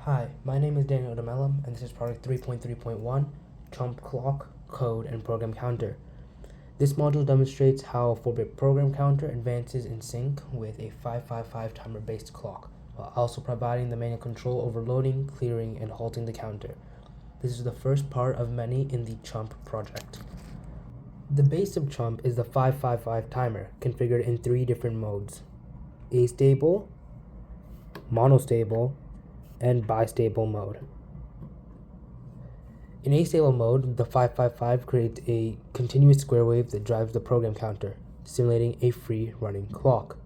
Hi, my name is Daniel Demelum, and this is Project 3.3.1, CHUMP Clock, Code, and Program Counter. This module demonstrates how a 4-bit program counter advances in sync with a 555 timer-based clock, while also providing the manual control over loading, clearing, and halting the counter. This is the first part of many in the CHUMP project. The base of CHUMP is the 555 timer, configured in 3 different modes: astable, monostable, and bistable mode. In astable mode, the 555 creates a continuous square wave that drives the program counter, simulating a free running clock.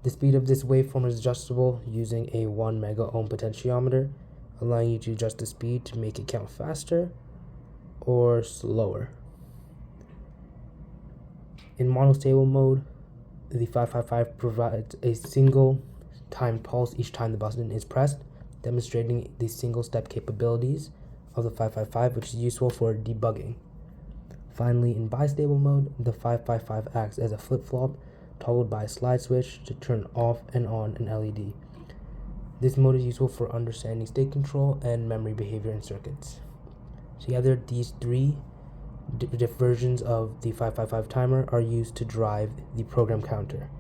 The speed of this waveform is adjustable using a 1 mega ohm potentiometer, allowing you to adjust the speed to make it count faster or slower. In monostable mode, the 555 provides a single time pulse each time the button is pressed, demonstrating the single-step capabilities of the 555, which is useful for debugging. Finally, in bistable mode, the 555 acts as a flip-flop toggled by a slide switch to turn off and on an LED. This mode is useful for understanding state control and memory behavior in circuits. Together, these 3 different versions of the 555 timer are used to drive the program counter.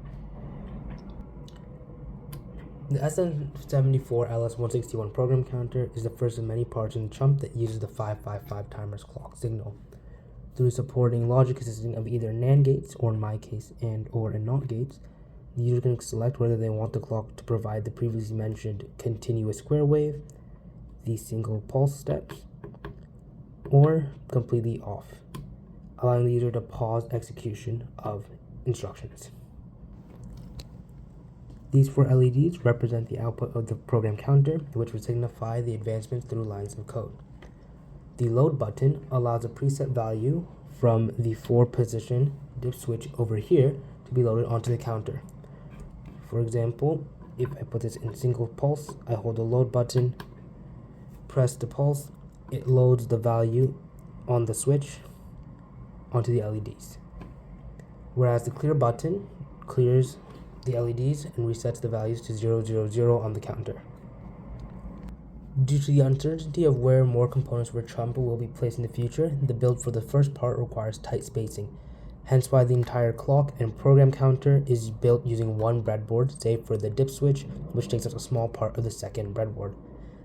The SM74LS161 program counter is the first of many parts in CHUMP that uses the 555 timer's clock signal. Through supporting logic consisting of either NAND gates, or in my case, and or NOT gates, the user can select whether they want the clock to provide the previously mentioned continuous square wave, the single pulse steps, or completely off, allowing the user to pause execution of instructions. These 4 LEDs represent the output of the program counter, which would signify the advancement through lines of code. The load button allows a preset value from the 4-position dip switch over here to be loaded onto the counter. For example, if I put this in single pulse, I hold the load button, press the pulse, it loads the value on the switch onto the LEDs. Whereas the clear button clears the LEDs and resets the values to 000 on the counter. Due to the uncertainty of where more components for CHUMP will be placed in the future, the build for the first part requires tight spacing, hence why the entire clock and program counter is built using one breadboard, save for the dip switch, which takes up a small part of the second breadboard.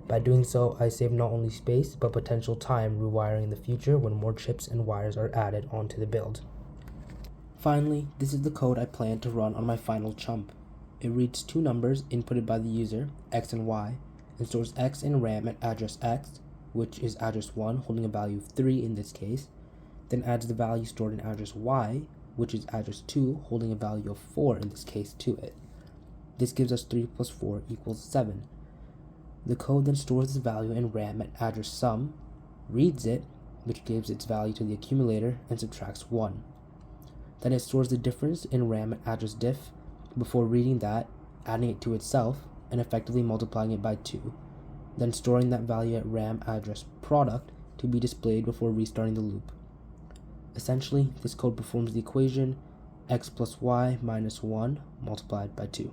By doing so, I save not only space, but potential time rewiring in the future when more chips and wires are added onto the build. Finally, this is the code I plan to run on my final CHUMP. It reads 2 numbers inputted by the user, x and y, and stores x in RAM at address x, which is address 1, holding a value of 3 in this case, then adds the value stored in address y, which is address 2, holding a value of 4 in this case, to it. This gives us 3 plus 4 equals 7. The code then stores this value in RAM at address sum, reads it, which gives its value to the accumulator, and subtracts 1. Then it stores the difference in RAM at address diff before reading that, adding it to itself, and effectively multiplying it by 2, then storing that value at RAM address product to be displayed before restarting the loop. Essentially, this code performs the equation x plus y minus 1 multiplied by 2.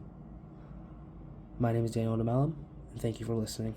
My name is Daniel Demelum, and thank you for listening.